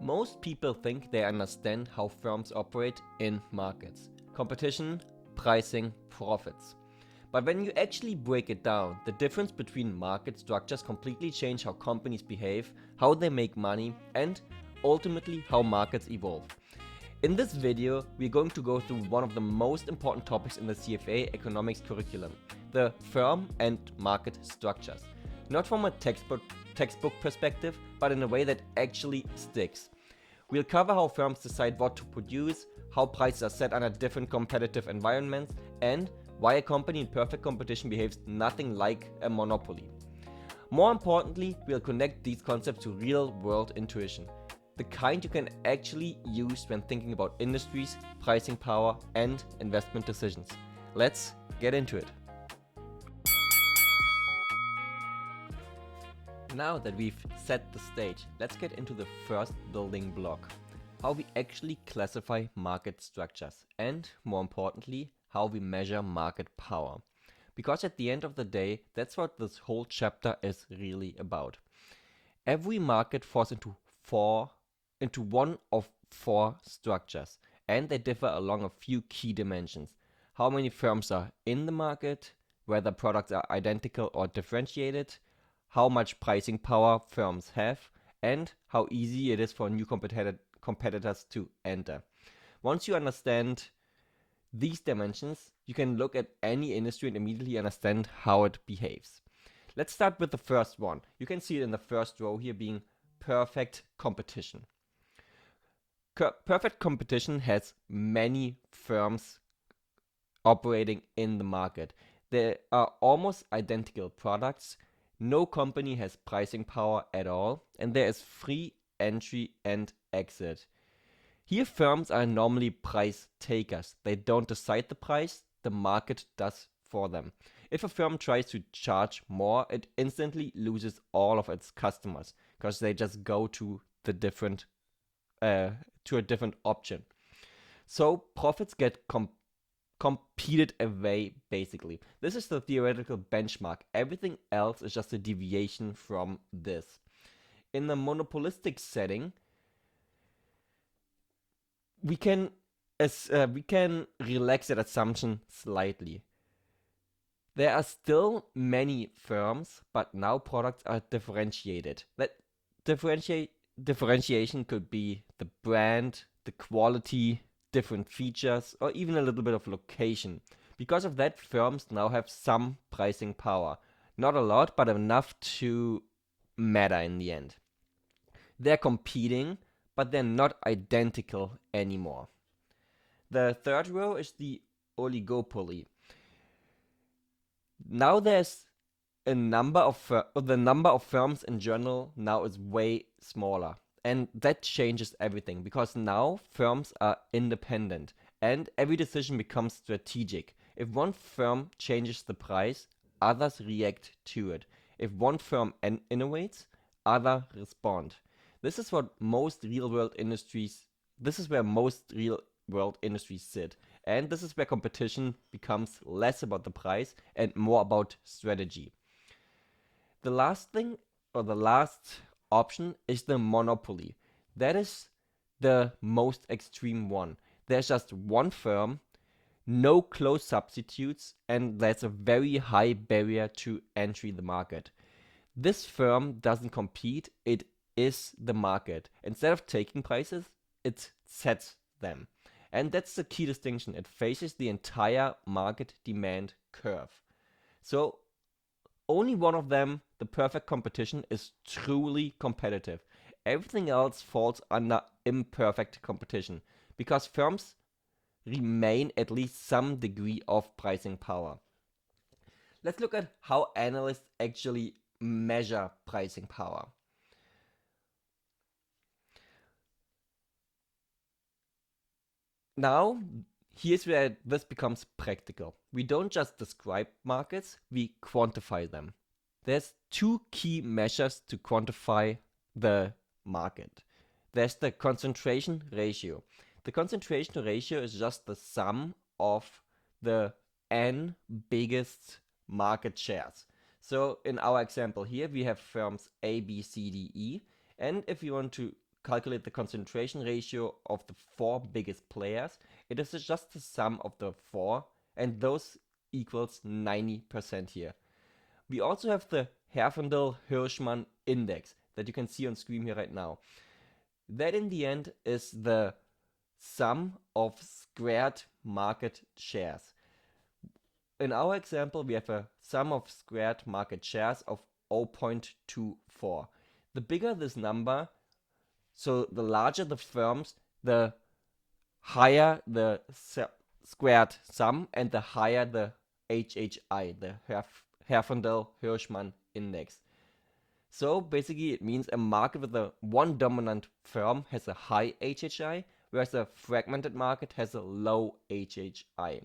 Most people think they understand how firms operate in markets: competition, pricing, profits. But when you actually break it down, the difference between market structures completely change how companies behave, how they make money, and ultimately how markets evolve. In this video, we're going to go through one of the most important topics in the CFA economics curriculum: the firm and market structures. Not from a textbook perspective, but in a way that actually sticks. We'll cover how firms decide what to produce, how prices are set under different competitive environments, and why a company in perfect competition behaves nothing like a monopoly. More importantly, we'll connect these concepts to real-world intuition, the kind you can actually use when thinking about industries, pricing power, and investment decisions. Let's get into it. Now that we've set the stage, let's get into the first building block: how we actually classify market structures, and more importantly, how we measure market power. Because at the end of the day, that's what this whole chapter is really about. Every market falls into one of four structures, and they differ along a few key dimensions: how many firms are in the market, whether products are identical or differentiated, how much pricing power firms have, and how easy it is for new competitors to enter. Once you understand these dimensions, you can look at any industry and immediately understand how it behaves. Let's start with the first one. You can see it in the first row here, being perfect competition. Perfect competition has many firms operating in the market. There are almost identical products. No company has pricing power at all, and there is free entry and exit. Here, firms are normally price takers. They don't decide the price, the market does for them. If a firm tries to charge more, it instantly loses all of its customers because they just go to a different option. So profits get competed away, basically. This is the theoretical benchmark. Everything else is just a deviation from this. In the monopolistic setting, we can relax that assumption slightly. There are still many firms, but now products are differentiated. That differentiation could be the brand, the quality, different features, or even a little bit of location. Because of that, firms now have some pricing power. Not a lot, but enough to matter in the end. They're competing, but they're not identical anymore. The third row is the oligopoly. Now there's the number of firms in general now is way smaller. And that changes everything, because now firms are independent and every decision becomes strategic. If one firm changes the price, others react to it. If one firm innovates, others respond. This is where most real-world industries sit. And this is where competition becomes less about the price and more about strategy. The last option is the monopoly. That is the most extreme one. There's just one firm, no close substitutes, and there's a very high barrier to entry the market. This firm doesn't compete, it is the market. Instead of taking prices, it sets them. And that's the key distinction. It faces the entire market demand curve. So only one of them, the perfect competition, is truly competitive. Everything else falls under imperfect competition, because firms remain at least some degree of pricing power. Let's look at how analysts actually measure pricing power. Now, here's where this becomes practical. We don't just describe markets, we quantify them. There's two key measures to quantify the market. There's the concentration ratio. The concentration ratio is just the sum of the n biggest market shares. So in our example here, we have firms A, B, C, D, E. And if you want to calculate the concentration ratio of the 4 biggest players, it is just the sum of the 4, and those equals 90% here. We also have the Herfindahl-Hirschman index that you can see on screen here right now. That in the end is the sum of squared market shares. In our example, we have a sum of squared market shares of 0.24. The bigger this number, so the larger the firms, the higher the squared sum and the higher the HHI, the Herfindahl-Hirschman index. So basically it means a market with a one dominant firm has a high HHI, whereas a fragmented market has a low HHI.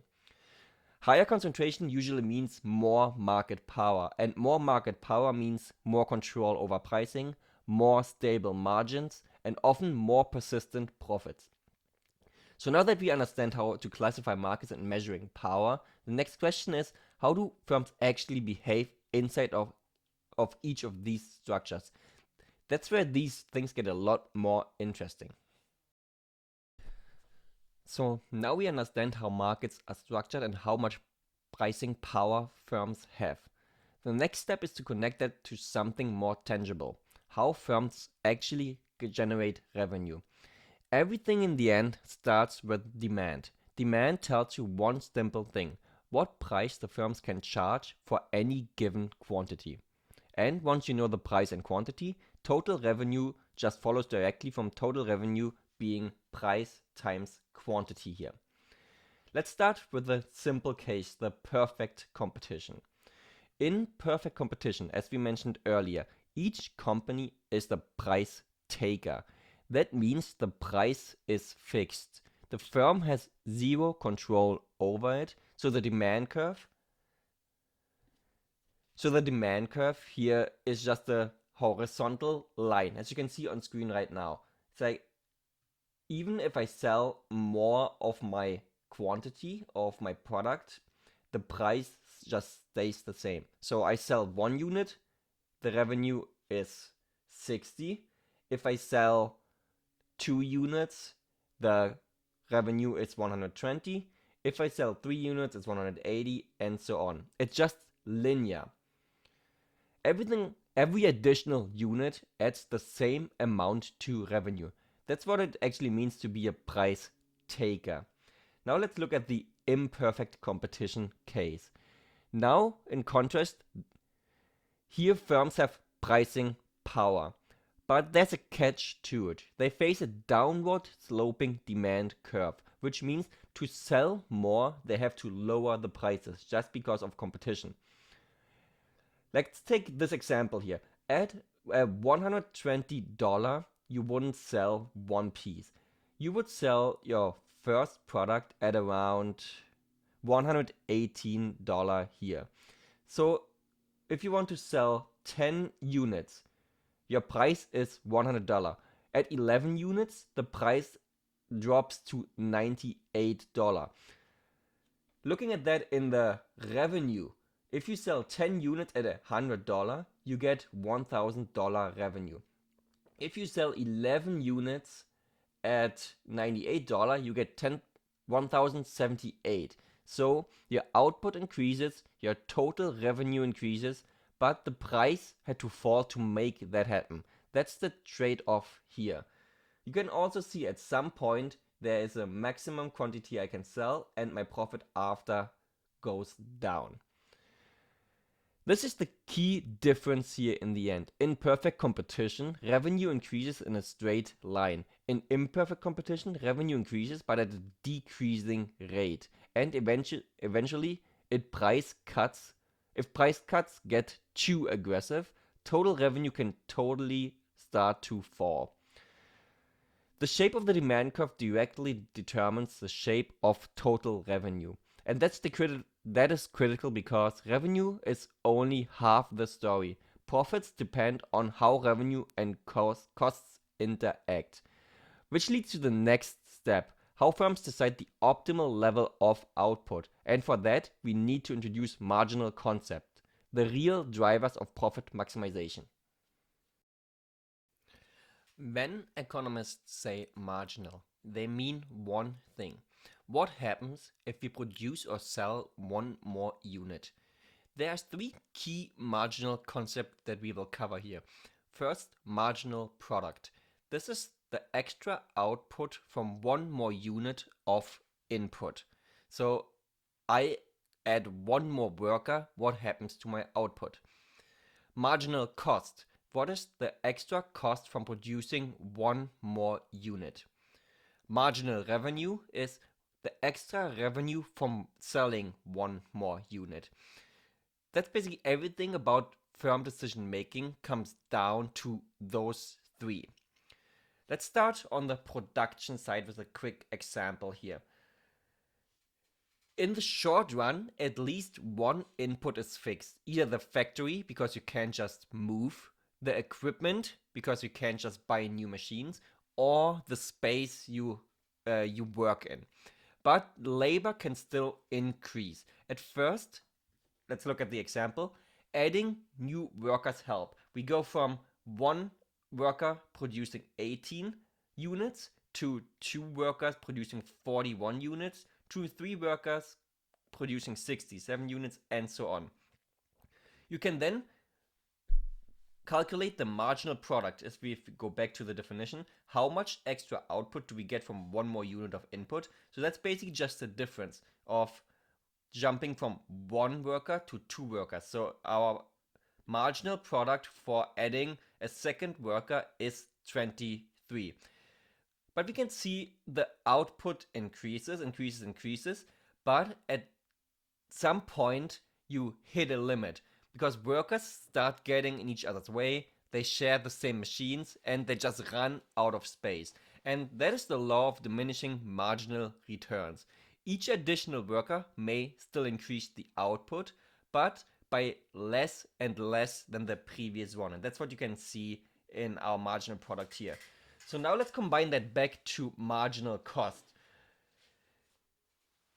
Higher concentration usually means more market power, and more market power means more control over pricing, more stable margins, and often more persistent profits. So now that we understand how to classify markets and measuring power, the next question is, how do firms actually behave inside of each of these structures? That's where these things get a lot more interesting. So now we understand how markets are structured and how much pricing power firms have. The next step is to connect that to something more tangible, how firms actually generate revenue. Everything in the end starts with demand. Demand tells you one simple thing: what price the firms can charge for any given quantity. And once you know the price and quantity, total revenue just follows directly from total revenue being price times quantity here. Let's start with a simple case, the perfect competition. In perfect competition, as we mentioned earlier, each company is the price taker. That means the price is fixed. The firm has zero control over it, so the demand curve here is just a horizontal line, as you can see on screen right now. It's like, even if I sell more of my quantity of my product, the price just stays the same. So I sell 1 unit, the revenue is 60. If I sell 2 units, the revenue is 120. If I sell 3 units, it's 180, and so on. It's just linear. Every additional unit adds the same amount to revenue. That's what it actually means to be a price taker. Now let's look at the imperfect competition case. Now, in contrast, here firms have pricing power, but there's a catch to it. They face a downward sloping demand curve, which means to sell more, they have to lower the prices just because of competition. Let's take this example here. At $120, you wouldn't sell one piece. You would sell your first product at around $118 here. So if you want to sell 10 units, your price is $100. At 11 units, the price drops to $98. Looking at that in the revenue, if you sell 10 units at $100, you get $1,000 revenue. If you sell 11 units at $98, you get $1,078. So your output increases, your total revenue increases, but the price had to fall to make that happen. That's the trade-off here. You can also see at some point there is a maximum quantity I can sell and my profit after goes down. This is the key difference here in the end. In perfect competition, revenue increases in a straight line. In imperfect competition, revenue increases but at a decreasing rate. And eventually, if price cuts get too aggressive, total revenue can totally start to fall. The shape of the demand curve directly determines the shape of total revenue. And that is critical because revenue is only half the story. Profits depend on how revenue and costs interact. Which leads to the next step, how firms decide the optimal level of output. And for that, we need to introduce marginal concept, the real drivers of profit maximization. When economists say marginal, they mean one thing. What happens if we produce or sell one more unit? There's three key marginal concepts that we will cover here. First, marginal product. This is the extra output from one more unit of input. So I add one more worker, what happens to my output? Marginal cost. What is the extra cost from producing one more unit? Marginal revenue is the extra revenue from selling one more unit. That's basically everything about firm decision making comes down to those three. Let's start on the production side with a quick example here. In the short run, at least one input is fixed. Either the factory, because you can't just move, the equipment, because you can't just buy new machines, or the space you work in. But labor can still increase. At first, let's look at the example. Adding new workers help. We go from one worker producing 18 units to 2 workers producing 41 units to 3 workers producing 67 units and so on. You can then calculate the marginal product. If we go back to the definition, how much extra output do we get from one more unit of input? So that's basically just the difference of jumping from 1 worker to 2 workers. So our marginal product for adding a second worker is 23. But we can see the output increases, but at some point you hit a limit because workers start getting in each other's way, they share the same machines, and they just run out of space. And that is the law of diminishing marginal returns. Each additional worker may still increase the output, but by less and less than the previous one. And that's what you can see in our marginal product here. So now let's combine that back to marginal cost.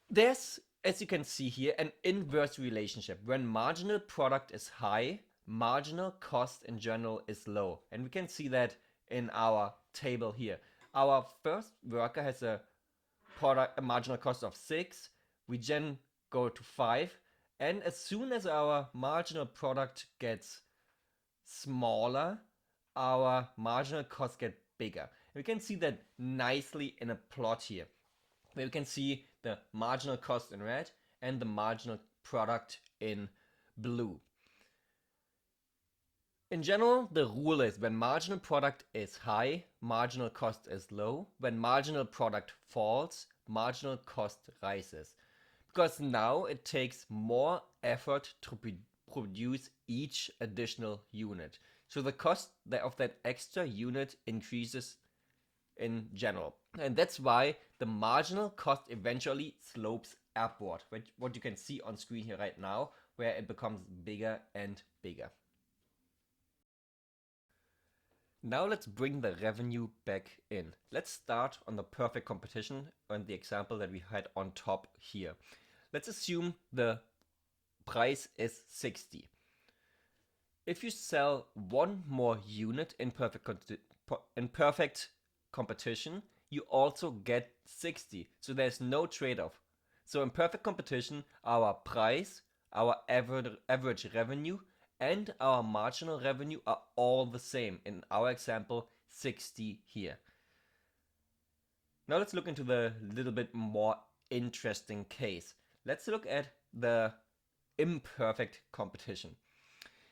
There's, as you can see here, an inverse relationship. When marginal product is high, marginal cost in general is low. And we can see that in our table here. Our first worker has a marginal cost of 6. We then go to 5. And as soon as our marginal product gets smaller, our marginal costs get bigger. We can see that nicely in a plot here, where we can see the marginal cost in red and the marginal product in blue. In general, the rule is when marginal product is high, marginal cost is low. When marginal product falls, marginal cost rises. Because now it takes more effort to produce each additional unit. So the cost of that extra unit increases in general. And that's why the marginal cost eventually slopes upward, what you can see on screen here right now, where it becomes bigger and bigger. Now let's bring the revenue back in. Let's start on the perfect competition and the example that we had on top here. Let's assume the price is 60. If you sell one more unit in perfect competition, you also get 60. So there's no trade-off. So in perfect competition, our price, our average revenue, and our marginal revenue are all the same. In our example, 60 here. Now let's look into the little bit more interesting case. Let's look at the imperfect competition.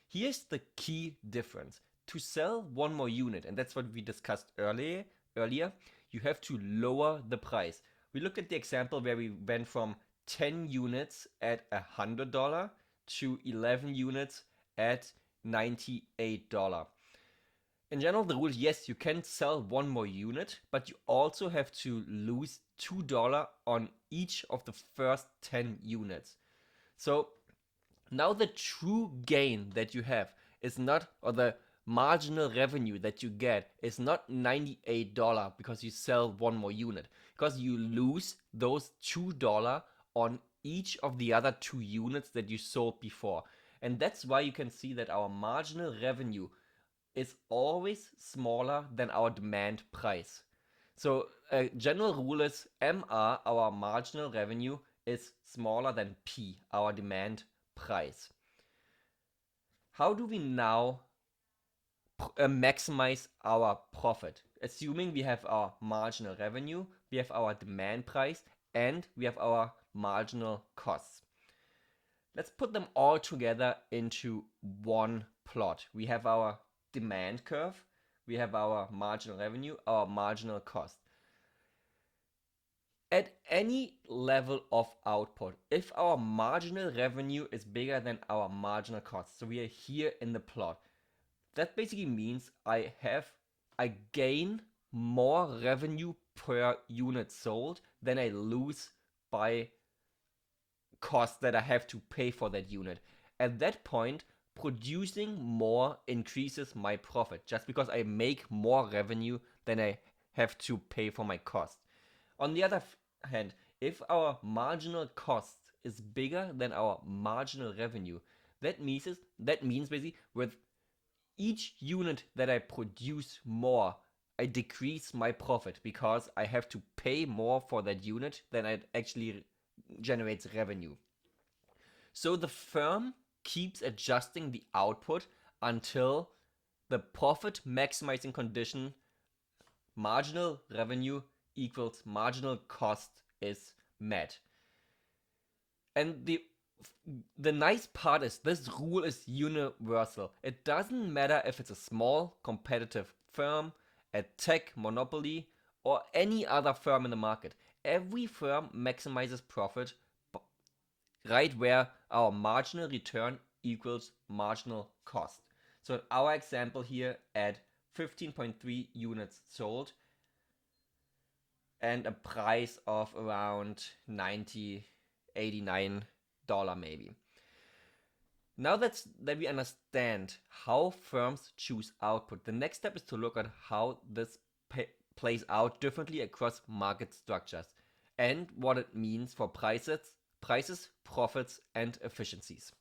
Here's the key difference. To sell one more unit, and that's what we discussed earlier, you have to lower the price. We looked at the example where we went from 10 units at $100 to 11 units at $98. In general, the rule is yes, you can sell one more unit, but you also have to lose $2 on each of the first 10 units. So now the true gain that you have is not, or the marginal revenue that you get is not $98 because you sell one more unit, because you lose those $2 on each of the other 2 units that you sold before. And that's why you can see that our marginal revenue is always smaller than our demand price. So a general rule is MR, our marginal revenue, is smaller than P, our demand price. How do we now maximize our profit? Assuming we have our marginal revenue, we have our demand price, and we have our marginal costs. Let's put them all together into one plot. We have our demand curve, we have our marginal revenue, our marginal cost. At any level of output, if our marginal revenue is bigger than our marginal cost, so we are here in the plot, that basically means I gain more revenue per unit sold than I lose by cost that I have to pay for that unit. At that point, producing more increases my profit just because I make more revenue than I have to pay for my cost. On the other hand, if our marginal cost is bigger than our marginal revenue, that means basically with each unit that I produce more, I decrease my profit because I have to pay more for that unit than it actually generates revenue. So the firm keeps adjusting the output until the profit maximizing condition, marginal revenue equals marginal cost, is met. And the nice part is this rule is universal. It doesn't matter if it's a small competitive firm, a tech monopoly, or any other firm in the market. Every firm maximizes profit right where our marginal return equals marginal cost. So in our example here, at 15.3 units sold and a price of around $89 maybe. Now that we understand how firms choose output, the next step is to look at how this plays out differently across market structures and what it means for prices, profits, and efficiencies.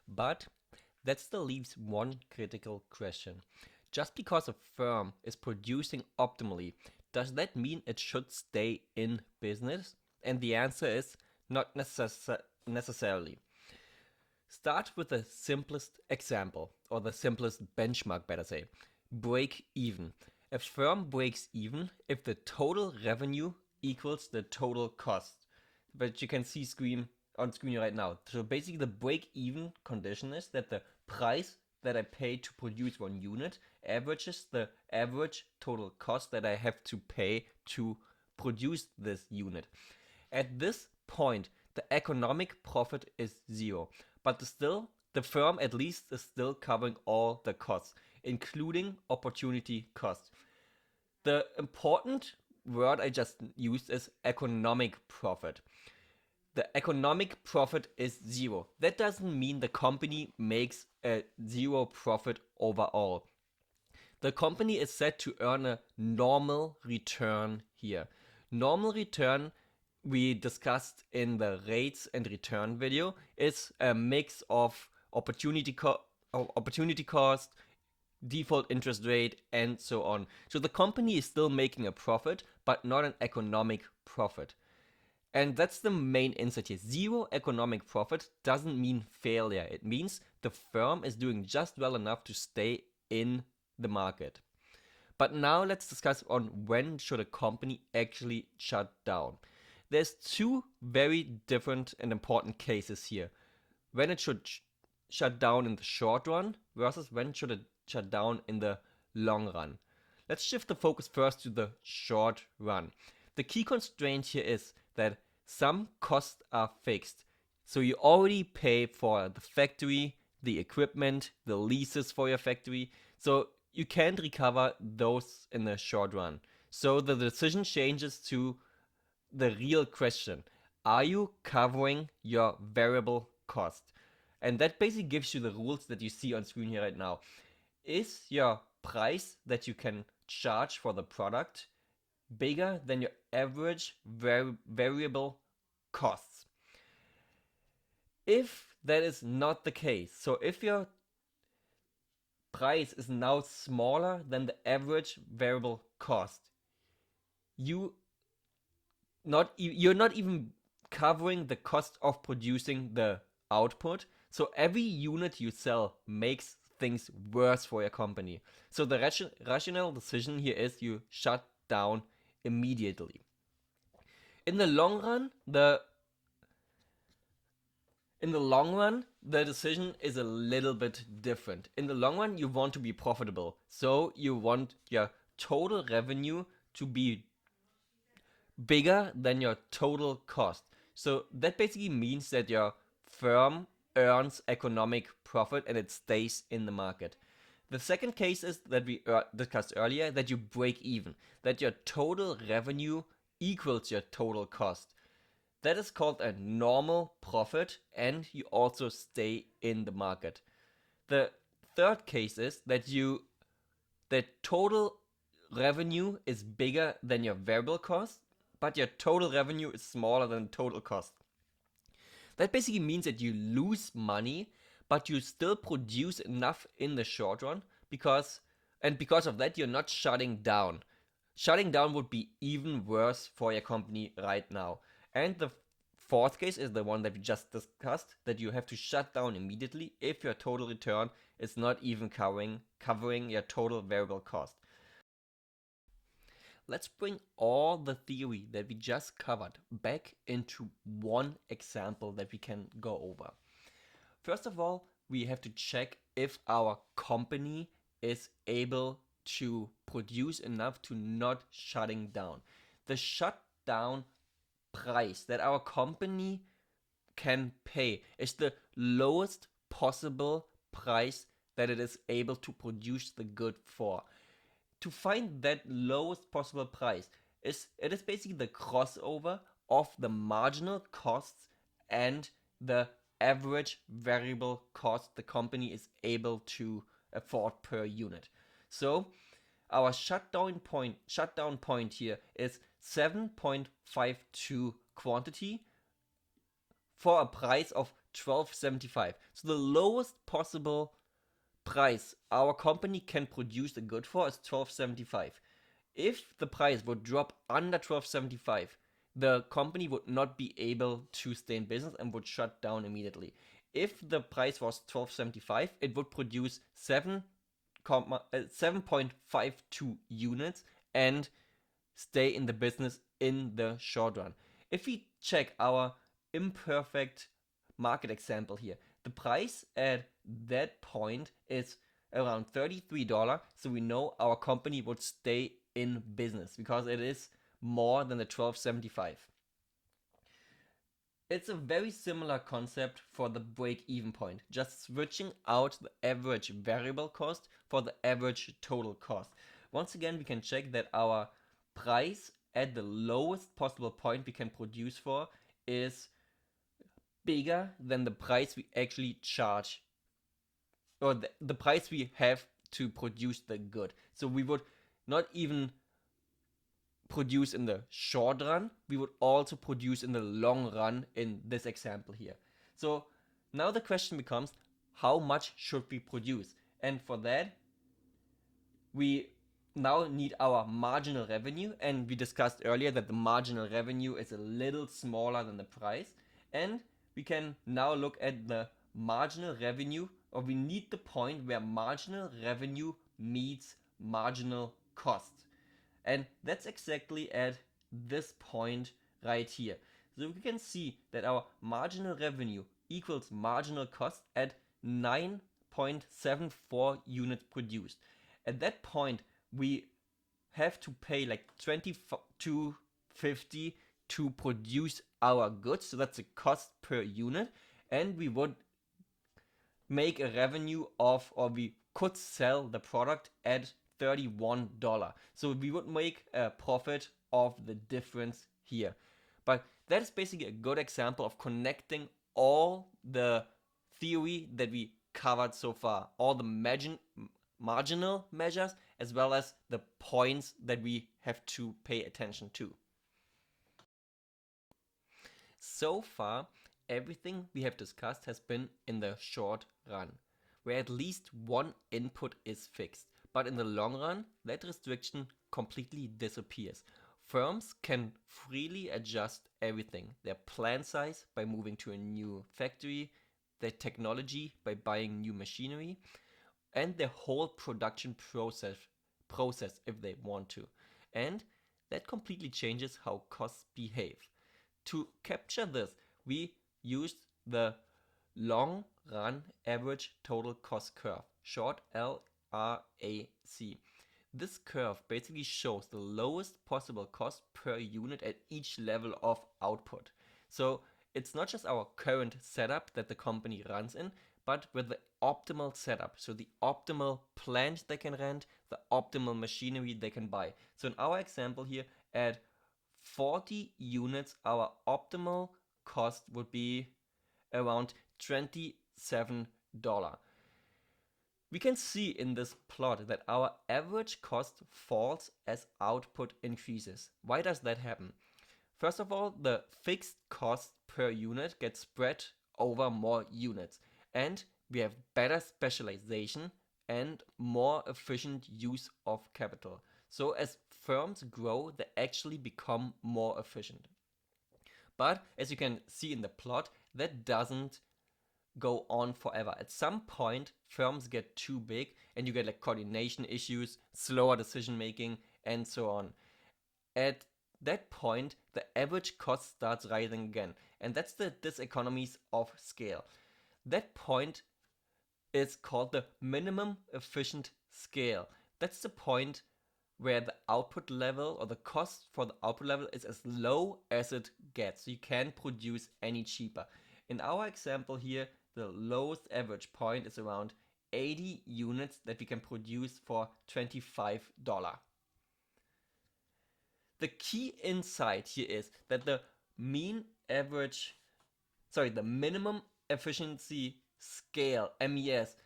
But that still leaves one critical question. Just because a firm is producing optimally, does that mean it should stay in business? And the answer is not necessarily. Start with the simplest example, or the simplest benchmark, better say. Break even. A firm breaks even if the total revenue equals the total cost. But you can see on screen right now. So basically the break even condition is that the price that I pay to produce one unit averages the average total cost that I have to pay to produce this unit. At this point, the economic profit is zero, but the firm at least is still covering all the costs, including opportunity costs. The important word I just used is economic profit. The economic profit is zero. That doesn't mean the company makes a zero profit overall. The company is set to earn a normal return here. Normal return, we discussed in the rates and return video, is a mix of opportunity cost, default interest rate, and so on. So the company is still making a profit, but not an economic profit. And that's the main insight here. Zero economic profit doesn't mean failure. It means the firm is doing just well enough to stay in the market. But now let's discuss on when should a company actually shut down. There's two very different and important cases here. When it should shut down in the short run versus when should it shut down in the long run. Let's shift the focus first to the short run. The key constraint here is that some costs are fixed. So you already pay for the factory, the equipment, the leases for your factory. So you can't recover those in the short run. So the decision changes to the real question. Are you covering your variable cost? And that basically gives you the rules that you see on screen here right now. Is your price that you can charge for the product bigger than your average variable costs? If that is not the case, so if your price is now smaller than the average variable cost, you're not even covering the cost of producing the output. So every unit you sell makes things worse for your company. So the rational decision here is you shut down immediately. In the long run, the decision is a little bit different. In the long run, you want to be profitable. So you want your total revenue to be bigger than your total cost. So that basically means that your firm earns economic profit and it stays in the market. The second case is that we discussed earlier, that you break even, that your total revenue equals your total cost. That is called a normal profit, and you also stay in the market. The third case is that total revenue is bigger than your variable cost, but your total revenue is smaller than total cost. That basically means that you lose money, but you still produce enough in the short run because of that you're not shutting down. Shutting down would be even worse for your company right now. And the fourth case is the one that we just discussed, that you have to shut down immediately if your total return is not even covering your total variable cost. Let's bring all the theory that we just covered back into one example that we can go over. First of all, we have to check if our company is able to produce enough to not shutting down. The shutdown price that our company can pay is the lowest possible price that it is able to produce the good for. To find that lowest possible price, it is basically the crossover of the marginal costs and the average variable cost the company is able to afford per unit. So our shutdown point here is 7.52 quantity for a price of $12.75. So the lowest possible price our company can produce the good for is $12.75. If the price would drop under $12.75, the company would not be able to stay in business and would shut down immediately. If the price was $12.75, it would produce 7.52 units and stay in the business in the short run. If we check our imperfect market example here, the price at that point is around $33, so we know our company would stay in business because it is more than the $12.75. It's a very similar concept for the break-even point, just switching out the average variable cost for the average total cost. Once again, we can check that our price at the lowest possible point we can produce for is bigger than the price we actually charge, or the price we have to produce the good. So we would not even produce in the short run, we would also produce in the long run in this example here. So now the question becomes, how much should we produce? And for that, we now need our marginal revenue, and we discussed earlier that the marginal revenue is a little smaller than the price, and we can now look at the marginal revenue, or we need the point where marginal revenue meets marginal cost. And that's exactly at this point right here. So we can see that our marginal revenue equals marginal cost at 9.74 units produced. At that point, we have to pay like $22.50 to produce our goods. So that's a cost per unit. And we would make a revenue of, or we could sell the product at $31. So we would make a profit of the difference here. But that is basically a good example of connecting all the theory that we covered so far, all the marginal measures, as well as the points that we have to pay attention to. So far, everything we have discussed has been in the short run. where at least one input is fixed. But in the long run, that restriction completely disappears. Firms can freely adjust everything, their plant size by moving to a new factory, their technology by buying new machinery, and their whole production process if they want to. And that completely changes how costs behave. To capture this, we used the long run average total cost curve, short LRAC. This curve basically shows the lowest possible cost per unit at each level of output. So it's not just our current setup that the company runs in, but with the optimal setup. So the optimal plant they can rent, the optimal machinery they can buy. So in our example here, at 40 units, our optimal cost would be around $27. We can see in this plot that our average cost falls as output increases. Why does that happen? First of all, the fixed cost per unit gets spread over more units, and we have better specialization and more efficient use of capital. So as firms grow, they actually become more efficient. But as you can see in the plot, that doesn't go on forever. At some point, firms get too big and you get like coordination issues, slower decision making, and so on. At that point, the average cost starts rising again, and that's the diseconomies of scale. That point is called the minimum efficient scale. That's the point where the output level or the cost for the output level is as low as it gets. So you can't produce any cheaper. In our example here, the lowest average point is around 80 units that we can produce for $25. The key insight here is that the minimum efficiency scale, MES,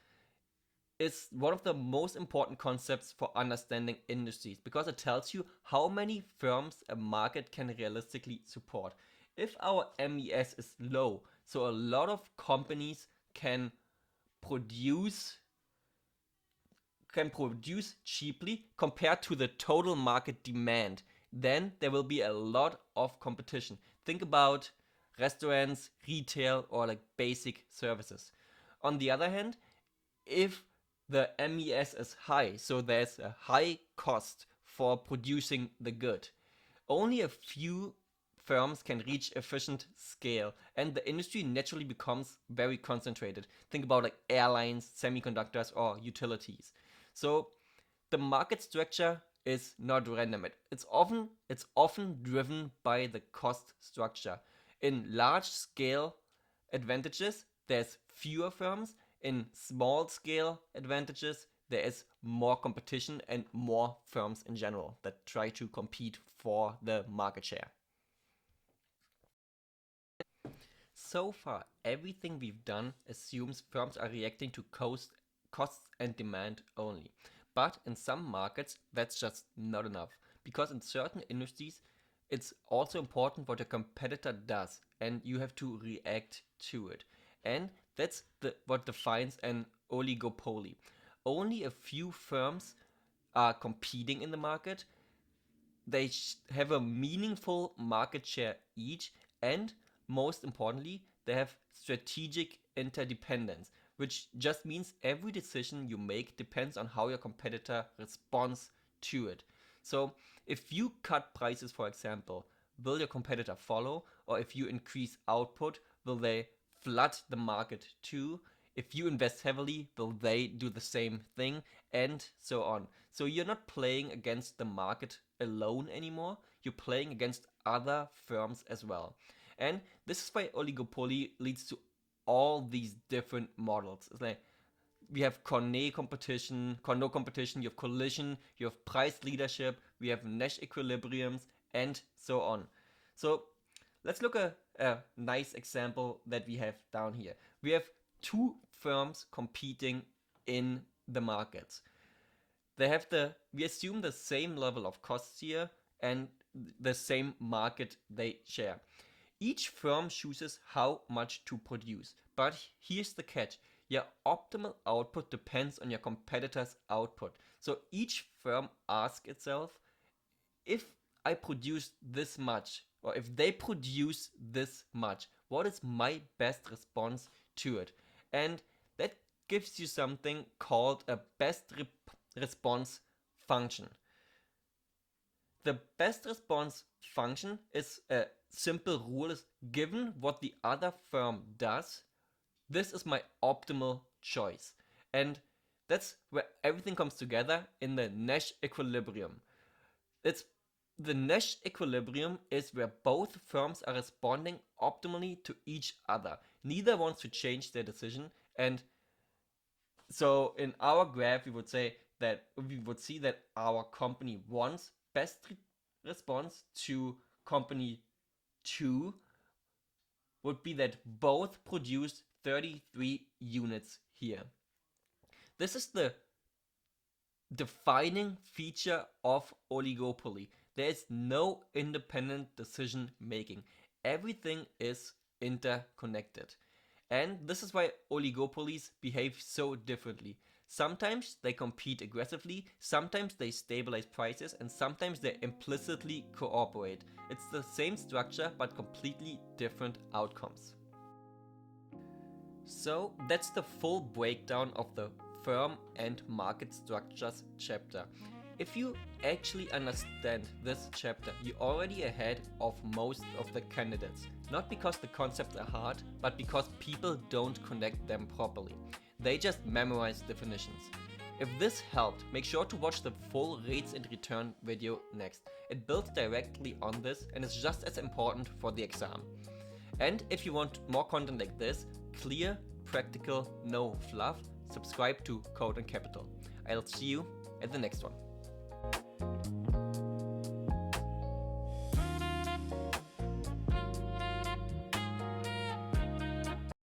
is one of the most important concepts for understanding industries because it tells you how many firms a market can realistically support. If our MES is low, so a lot of companies can produce cheaply compared to the total market demand, then there will be a lot of competition. Think about restaurants, retail, or like basic services. On the other hand, if the MES is high, so there's a high cost for producing the good, only a few firms can reach efficient scale, and the industry naturally becomes very concentrated. Think about like airlines, semiconductors, or utilities. So the market structure is not random. It's often driven by the cost structure. In large scale advantages, there's fewer firms. In small scale advantages, there is more competition and more firms in general that try to compete for the market share. So far, everything we've done assumes firms are reacting to costs and demand only. But in some markets, that's just not enough. Because in certain industries, it's also important what a competitor does, and you have to react to it. And that's what defines an oligopoly. Only a few firms are competing in the market. They have a meaningful market share each, and most importantly, they have strategic interdependence, which just means every decision you make depends on how your competitor responds to it. So if you cut prices, for example, will your competitor follow? Or if you increase output, will they flood the market too? If you invest heavily, will they do the same thing? And so on. So you're not playing against the market alone anymore. You're playing against other firms as well. And this is why oligopoly leads to all these different models. It's like we have Cornet competition, Cornet competition, you have collision, you have price leadership, we have Nash equilibriums, and so on. So let's look at a nice example that we have down here. We have two firms competing in the markets. We assume the same level of costs here and the same market they share. Each firm chooses how much to produce, but here's the catch. Your optimal output depends on your competitor's output. So each firm asks itself, if I produce this much, or if they produce this much, what is my best response to it? And that gives you something called a best response function. The best response function is a simple rule: is given what the other firm does, this is my optimal choice. And that's where everything comes together in the Nash equilibrium. The Nash equilibrium is where both firms are responding optimally to each other. Neither wants to change their decision, and so in our graph we would see that our company 1's best response to company 2 would be that both produced 33 units here. This is the defining feature of oligopoly. There is no independent decision making. Everything is interconnected. And this is why oligopolies behave so differently. Sometimes they compete aggressively, sometimes they stabilize prices, and sometimes they implicitly cooperate. It's the same structure but completely different outcomes. So that's the full breakdown of the firm and market structures chapter. If you actually understand this chapter, you're already ahead of most of the candidates. Not because the concepts are hard, but because people don't connect them properly. They just memorize definitions. If this helped, make sure to watch the full rates and return video next. It builds directly on this and is just as important for the exam. And if you want more content like this, clear, practical, no fluff, subscribe to Code and Capital. I'll see you at the next one.